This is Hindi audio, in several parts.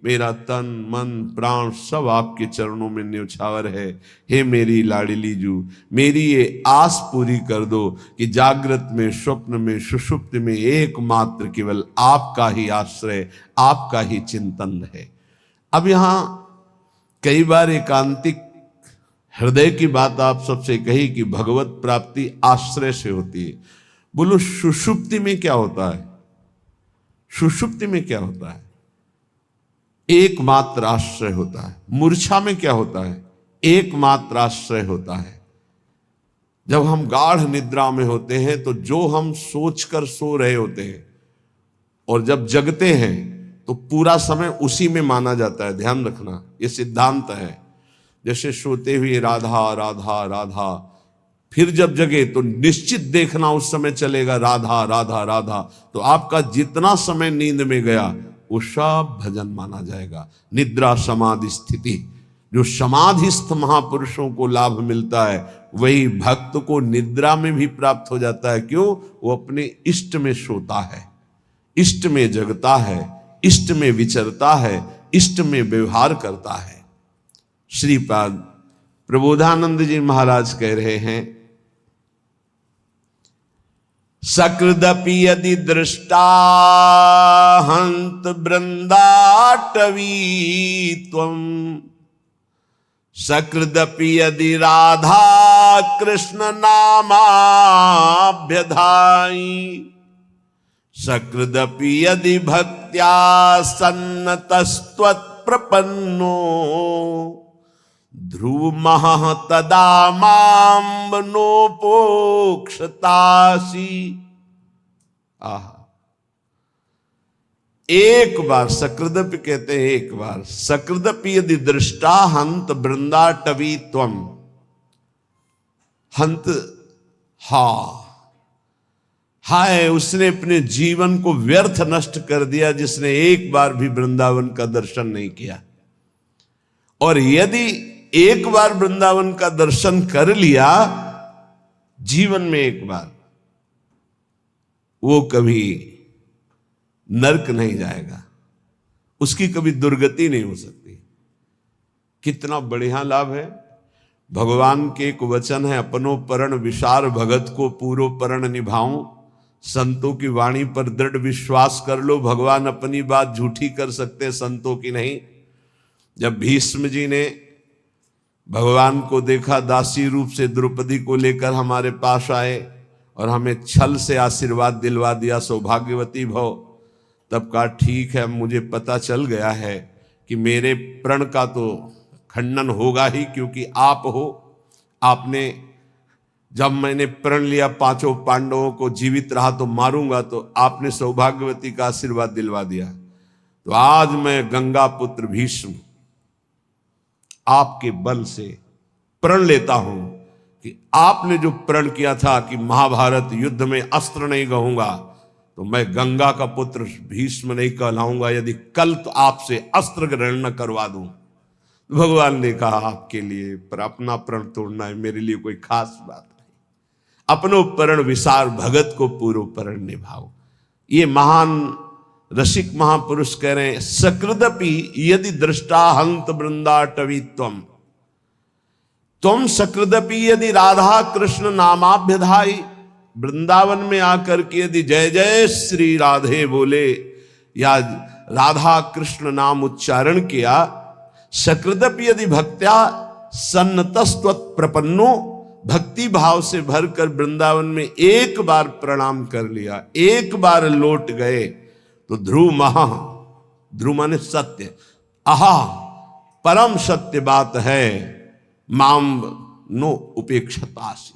मेरा तन मन प्राण सब आपके चरणों में न्यौछावर है। हे मेरी लाडली जू, मेरी ये आस पूरी कर दो कि जागृत में, स्वप्न में, सुषुप्ति में एकमात्र केवल आपका ही आश्रय, आपका ही चिंतन है। अब यहां कई बार एकांतिक हृदय की बात आप सबसे कही कि भगवत प्राप्ति आश्रय से होती है। बोलो सुषुप्ति में क्या होता है? सुषुप्ति में क्या होता है? एकमात्र आश्रय होता है। मूर्छा में क्या होता है? एकमात्र आश्रय होता है। जब हम गाढ़ निद्रा में होते हैं तो जो हम सोचकर सो रहे होते हैं और जब जगते हैं तो पूरा समय उसी में माना जाता है। ध्यान रखना, ये सिद्धांत है। जैसे सोते हुए राधा राधा राधा, फिर जब जगे तो निश्चित देखना उस समय चलेगा राधा राधा राधा, तो आपका जितना समय नींद में गया वो सब भजन माना जाएगा। निद्रा समाधि स्थिति, जो समाधिस्थ महापुरुषों को लाभ मिलता है वही भक्त को निद्रा में भी प्राप्त हो जाता है। क्यों? वो अपने इष्ट में सोता है, इष्ट में जगता है, इष्ट में विचरता है, इष्ट में व्यवहार करता है। श्रीपाद प्रबोधानंद जी महाराज कह रहे हैं, सकृदपि यदि दृष्टा हंत वृंदाटवी त्वं, सकृदपि यदि राधा कृष्ण नामाभ्यधाई, सकृदपि यदि भक्त्या सन्नतस्त्वत् प्रपन्नो, ध्रुवमः तदा मां नोपोक्षतासि। आहा, एक बार सकृदपि कहते हैं, एक बार सकृदपि यदि दृष्टा हंत वृंदाटवी त्वं, हंत हाय उसने अपने जीवन को व्यर्थ नष्ट कर दिया जिसने एक बार भी वृंदावन का दर्शन नहीं किया। और यदि एक बार वृंदावन का दर्शन कर लिया जीवन में एक बार, वो कभी नरक नहीं जाएगा, उसकी कभी दुर्गति नहीं हो सकती। कितना बढ़िया लाभ है। भगवान के एक वचन है, अपनो परण विशार भगत को पूरो परण निभाऊं। संतों की वाणी पर दृढ़ विश्वास कर लो, भगवान अपनी बात झूठी कर सकते, संतों की नहीं। जब भीष्म जी ने भगवान को देखा, दासी रूप से द्रौपदी को लेकर हमारे पास आए और हमें छल से आशीर्वाद दिलवा दिया, सौभाग्यवती भव, तब कहा ठीक है, मुझे पता चल गया है कि मेरे प्रण का तो खंडन होगा ही, क्योंकि आप हो। आपने जब मैंने प्रण लिया पांचों पांडवों को जीवित रहा तो मारूंगा, तो आपने सौभाग्यवती का आशीर्वाद दिलवा दिया। तो आज मैं गंगा पुत्र भीष्म आपके बल से प्रण लेता हूं कि आपने जो प्रण किया था कि महाभारत युद्ध में अस्त्र नहीं कहूंगा, तो मैं गंगा का पुत्र भीष्म नहीं कहलाऊंगा यदि कल तो आपसे अस्त्र ग्रहण न करवा दूं। भगवान ने कहा आपके लिए, पर अपना प्रण तोड़ना है मेरे लिए कोई खास बात नहीं। अपनो परण विसार भगत को पूरो परण निभाओ। ये महान रसिक महापुरुष कह रहे हैं, सकृदपि यदि दृष्टा हंत वृंदाटवी त्वं, तुम सकृदपि यदि राधा कृष्ण नामाभ्यधाई, वृंदावन में आकर के यदि जय जय श्री राधे बोले या राधा कृष्ण नाम उच्चारण किया, सकृदपि यदि भक्त्या सन्नतस्त्वत् प्रपन्नो, भक्ति भाव से भरकर वृंदावन में एक बार प्रणाम कर लिया, एक बार लौट गए, तो ध्रुव महा, ध्रुव माने सत्य, आहा परम सत्य बात है, माम नो उपेक्षतासी,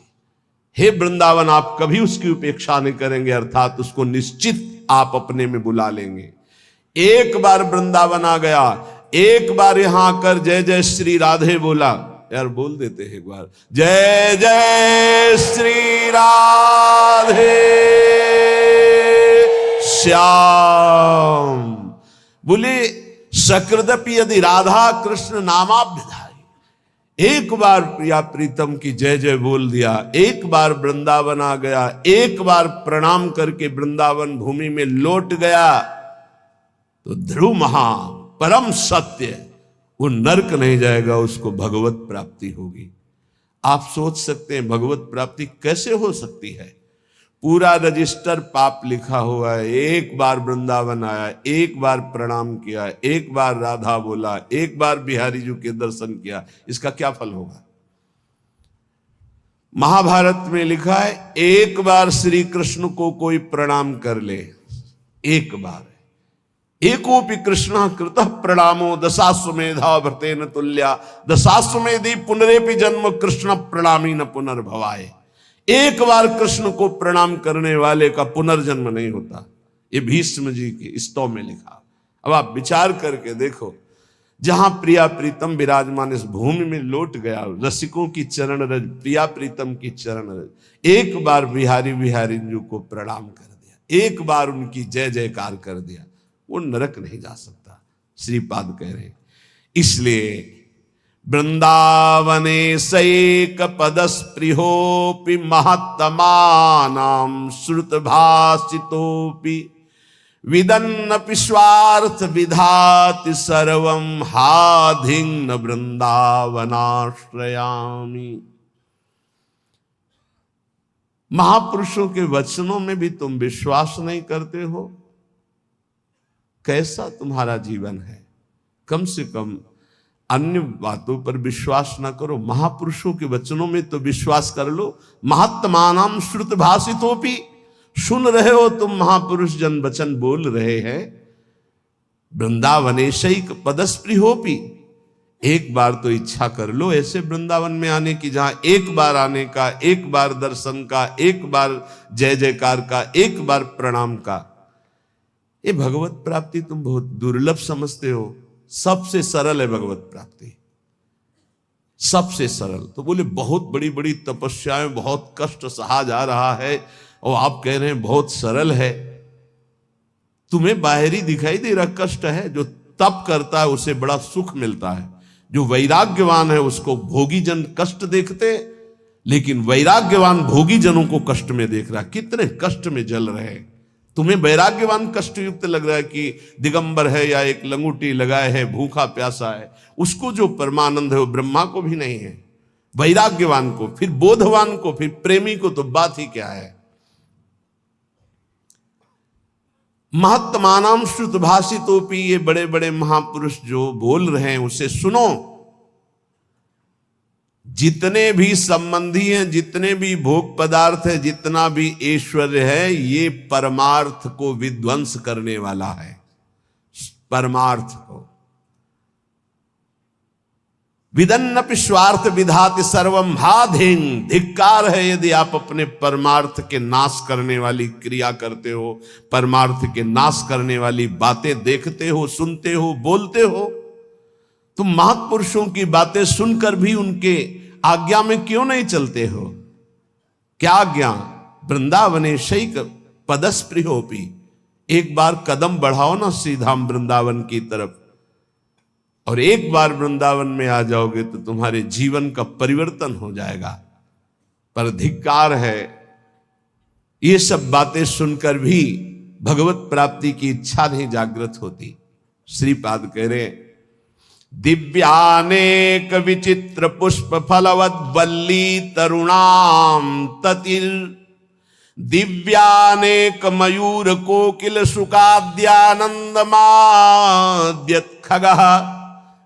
हे वृंदावन आप कभी उसकी उपेक्षा नहीं करेंगे, अर्थात उसको निश्चित आप अपने में बुला लेंगे। एक बार वृंदावन आ गया, एक बार यहां आकर जय जय श्री राधे बोला, यार बोल देते हैं एक बार, जय जय श्री राधे श्याम बोले, सकृदपि यदि राधा कृष्ण नामाभ्यधाई, एक बार प्रिया प्रीतम की जय जय बोल दिया, एक बार वृंदावन आ गया, एक बार प्रणाम करके वृंदावन भूमि में लौट गया, तो ध्रुव महा परम सत्य, वो नरक नहीं जाएगा, उसको भगवत प्राप्ति होगी। आप सोच सकते हैं भगवत प्राप्ति कैसे हो सकती है? पूरा रजिस्टर पाप लिखा हुआ है, एक बार वृंदावन आया, एक बार प्रणाम किया, एक बार राधा बोला, एक बार बिहारी जी के दर्शन किया, इसका क्या फल होगा? महाभारत में लिखा है एक बार श्री कृष्ण को कोई प्रणाम कर ले, एक बार, एकोपि कृष्ण कृतः प्रणामो दशाश्वमेधा भृतेन तुल्या दशाश्वमेधि पुनरेपि जन्म कृष्ण प्रणामी न पुनर्भवाए। एक बार कृष्ण को प्रणाम करने वाले का पुनर्जन्म नहीं होता, ये भीष्म जी के स्तव में लिखा। अब आप विचार करके देखो, जहां प्रिया प्रीतम विराजमान इस भूमि में लौट गया, रसिकों की चरण रज, प्रिया प्रीतम की चरण रज, एक बार बिहारी बिहारी जी को प्रणाम कर दिया, एक बार उनकी जय जयकार कर दिया, वो नरक नहीं जा सकता, श्रीपाद कह रहे। इसलिए वृंदावने सैक पदस्पृहोपि महत्तमानां श्रुत भाषितोपि विदन्नपि स्वार्थ विधाति सर्वं हाधिं न वृंदावनाश्रयामि। महापुरुषों के वचनों में भी तुम विश्वास नहीं करते हो, कैसा तुम्हारा जीवन है? कम से कम अन्य बातों पर विश्वास ना करो, महापुरुषों के वचनों में तो विश्वास कर लो। महत्तमानां श्रुत भाषितोपि, सुन रहे हो तुम, महापुरुष जन वचन बोल रहे हैं। वृंदावनेशैक पदस्पृहोपि, एक बार तो इच्छा कर लो ऐसे वृंदावन में आने की, जहां एक बार आने का, एक बार दर्शन का, एक बार जय जयकार का, एक बार प्रणाम का। ये भगवत प्राप्ति तुम बहुत दुर्लभ समझते हो। सबसे सरल है भगवत प्राप्ति, सबसे सरल। तो बोले बहुत बड़ी बड़ी तपस्याएं, बहुत कष्ट सहा जा रहा है, और आप कह रहे हैं बहुत सरल है। तुम्हें बाहरी दिखाई दे रहा कष्ट है, जो तप करता है उसे बड़ा सुख मिलता है। जो वैराग्यवान है उसको भोगी जन कष्ट देखते, लेकिन वैराग्यवान भोगी जनों को कष्ट में देख रहा है, कितने कष्ट में जल रहे हैं। तुम्हें वैराग्यवान कष्ट युक्त लग रहा है कि दिगंबर है या एक लंगूटी लगाए है, भूखा प्यासा है, उसको जो परमानंद है वो ब्रह्मा को भी नहीं है। वैराग्यवान को, फिर बोधवान को, फिर प्रेमी को तो बात ही क्या है। महत्तमानां श्रुत भाषितोपि, ये बड़े बड़े महापुरुष जो बोल रहे हैं उसे सुनो। जितने भी संबंधी हैं, जितने भी भोग पदार्थ है, जितना भी ऐश्वर्य है, ये परमार्थ को विध्वंस करने वाला है। परमार्थ को विदन्नपि स्वार्थ विधाति सर्वं हाधिं, धिक्कार है यदि आप अपने परमार्थ के नाश करने वाली क्रिया करते हो, परमार्थ के नाश करने वाली बातें देखते हो, सुनते हो, बोलते हो। तुम महापुरुषों की बातें सुनकर भी उनके आज्ञा में क्यों नहीं चलते हो? क्या आज्ञा? वृंदावने शैक पदस्पृहोपि, एक बार कदम बढ़ाओ ना श्रीधाम वृंदावन की तरफ, और एक बार वृंदावन में आ जाओगे तो तुम्हारे जीवन का परिवर्तन हो जाएगा। पर धिक्कार है, ये सब बातें सुनकर भी भगवत प्राप्ति की इच्छा नहीं जागृत होती। श्रीपाद कह रहे, दिव्यानेक विचित्र पुष्प फलवद्वल्ली तरुणाम ततिर, दिव्यानेक मयूर कोकिल सुखाद्यानंद माद्यत खगः,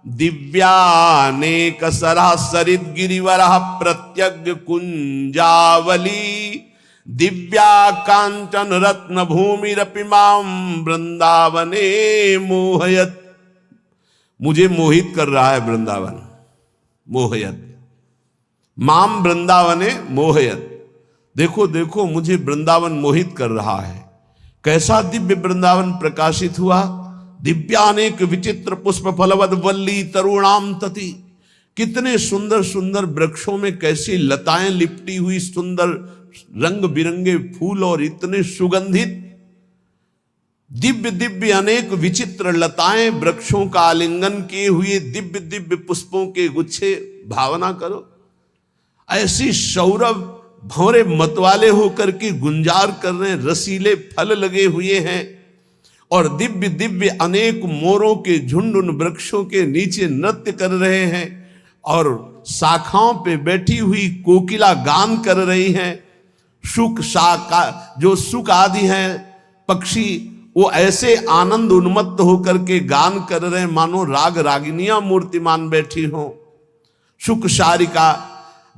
दिव्यानेक सरः सरिद गिरिवरः प्रत्यग्र कुंजावली, दिव्या कांचन रत्न भूमिरपि मां वृंदावने मोहयत। मुझे मोहित कर रहा है वृंदावन, मोहयत माम वृंदावने मोहयत। देखो देखो मुझे वृंदावन मोहित कर रहा है। कैसा दिव्य वृंदावन प्रकाशित हुआ। दिव्यानेक विचित्र पुष्प फलवद वल्ली तरुणाम तति, कितने सुंदर सुंदर वृक्षों में कैसी लताएं लिपटी हुई, सुंदर रंग बिरंगे फूल और इतने सुगंधित, दिव्य दिव्य अनेक विचित्र लताएं, वृक्षों का आलिंगन किए हुए दिव्य दिव्य पुष्पों के गुच्छे। भावना करो, ऐसी सौरभ भंवरे मतवाले होकर के गुंजार कर रहे हैं, रसीले फल लगे हुए हैं, और दिव्य दिव्य अनेक मोरों के झुंड उन वृक्षों के नीचे नृत्य कर रहे हैं और शाखाओं पे बैठी हुई कोकिला गान कर रही हैं। शुक शाखा जो शुक आदि हैं पक्षी, वो ऐसे आनंद उन्मत्त होकर के गान कर रहे हैं मानो राग रागिनियां मूर्तिमान बैठी हो। शुक शारिका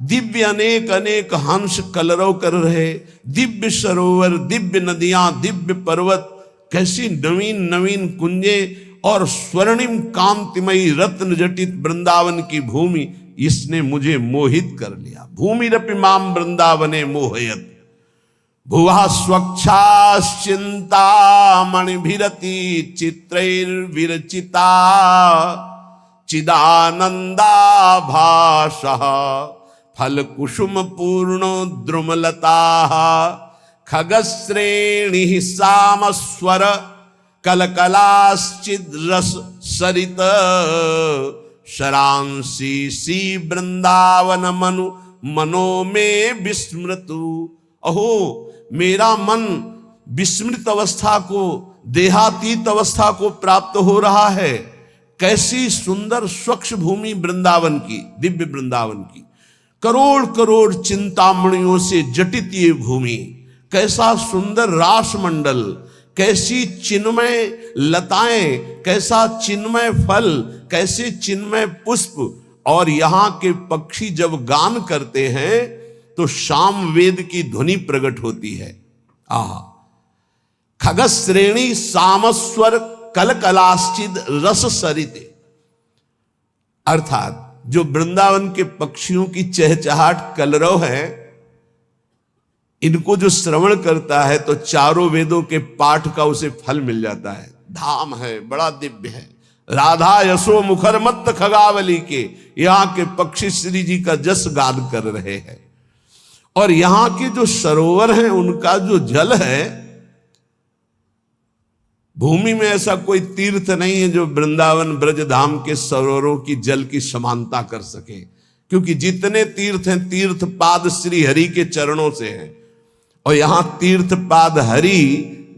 दिव्य अनेक अनेक हंस कलरव कर रहे, दिव्य सरोवर, दिव्य नदियां, दिव्य पर्वत, कैसी नवीन नवीन कुंजे और स्वर्णिम कांतिमयी रत्न जटित वृंदावन की भूमि, इसने मुझे मोहित कर लिया। भूमि रपि माम वृंदावने मोहयत भुवा स्वच्छाश्चिंता मणिभिरति चित्रैर्विरचिता चिदानंदाभासः फल कुसुम पूर्णो द्रुमलता खगश्रेणी सामस्वर कलकलाश्चिद रस सरित शरांसी सी वृंदावन मनु मनो में विस्मृतु। अहो मेरा मन विस्मृत अवस्था को, देहातीत अवस्था को प्राप्त हो रहा है। कैसी सुंदर स्वच्छ भूमि वृंदावन की, दिव्य वृंदावन की, करोड़ करोड़ चिंतामणियों से जटित ये भूमि, कैसा सुंदर रासमंडल, कैसी चिन्मय लताएं, कैसा चिन्मय फल, कैसे चिन्मय पुष्प, और यहां के पक्षी जब गान करते हैं तो शाम वेद की ध्वनि प्रकट होती है। आहा, खगश्रेणी सामस्वर कलकलाश्चिद रस सरिते, अर्थात जो वृंदावन के पक्षियों की चहचहाट कलरव है, इनको जो श्रवण करता है तो चारों वेदों के पाठ का उसे फल मिल जाता है। धाम है, बड़ा दिव्य है। राधा यशो मुखर मत खगावली के यहां के पक्षी श्री जी का जस गान कर रहे हैं। और यहां के जो सरोवर हैं उनका जो जल है, भूमि में ऐसा कोई तीर्थ नहीं है जो वृंदावन ब्रज धाम के सरोवरों की जल की समानता कर सके, क्योंकि जितने तीर्थ हैं तीर्थ पाद श्री हरि के चरणों से हैं। और यहां तीर्थ पाद हरि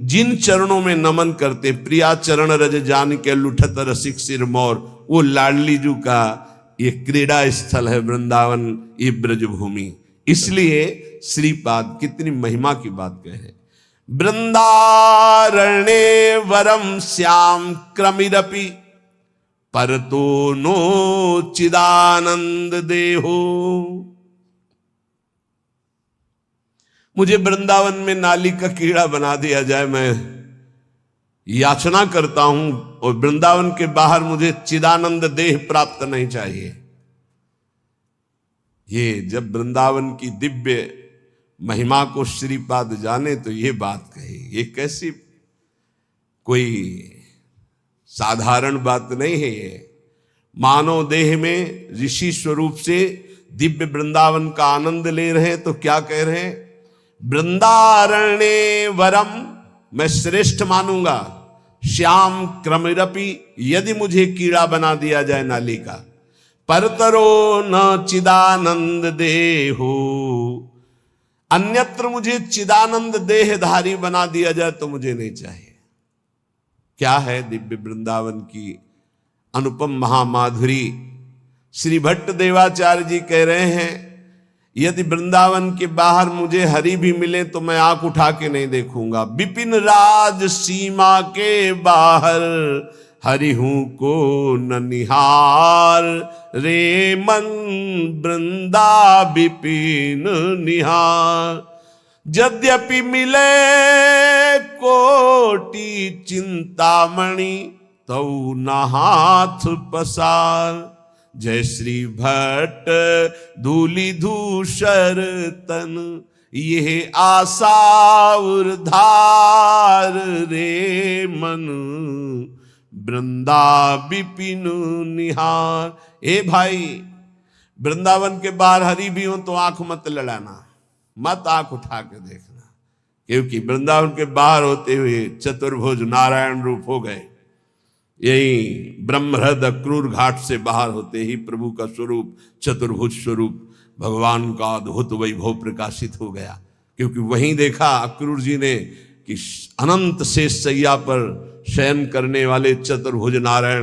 जिन चरणों में नमन करते, प्रिया चरण रज जान के लुठत रसिक सिर मोर, वो लाडली जू का ये क्रीड़ा स्थल है वृंदावन, ये ब्रज भूमि। इसलिए श्रीपाद कितनी महिमा की बात कहे। वृंदारण्ये वरम श्याम क्रमिरपि परतो नो चिदानंद देहो। मुझे वृंदावन में नाली का कीड़ा बना दिया जाए, मैं याचना करता हूं, और वृंदावन के बाहर मुझे चिदानंद देह प्राप्त नहीं चाहिए। ये जब वृंदावन की दिव्य महिमा को श्रीपाद जाने तो ये बात कही। ये कैसी कोई साधारण बात नहीं है। ये मानव देह में ऋषि स्वरूप से दिव्य वृंदावन का आनंद ले रहे हैं, तो क्या कह रहे हैं? वृंदारण्ये वरम, मैं श्रेष्ठ मानूंगा, श्याम क्रमिरपि, यदि मुझे कीड़ा बना दिया जाए नाली का, परतरो न चिदानंद देहो, अन्यत्र मुझे चिदानंद देहधारी बना दिया जाए तो मुझे नहीं चाहिए। क्या है दिव्य वृंदावन की अनुपम महामाधुरी। श्री भट्ट देवाचार्य जी कह रहे हैं, यदि वृंदावन के बाहर मुझे हरि भी मिले तो मैं आंख उठा के नहीं देखूंगा। विपिन राज सीमा के बाहर हरि हूं को न निहार, रे मन वृंदा विपिन निहार। यद्यपि मिले कोटि चिंतामणि तौ न हाथ पसार। जय श्री भट्ट धूलि धूसर तन, यह आशा उर्धार, रे मन वृंदा विपिन निहार। ए भाई, वृंदावन के बाहर हरि भी हो तो आंख मत लड़ाना, मत आंख उठा के देखना, क्योंकि वृंदावन के बाहर होते हुए चतुर्भुज नारायण रूप हो गए। यही ब्रह्महृद क्रूर घाट से बाहर होते ही प्रभु का स्वरूप, चतुर्भुज स्वरूप भगवान का अद्भुत वैभव प्रकाशित हो गया। क्योंकि वहीं देखा अक्रूर जी ने कि अनंत शेष सैया पर शयन करने वाले चतुर्भुज नारायण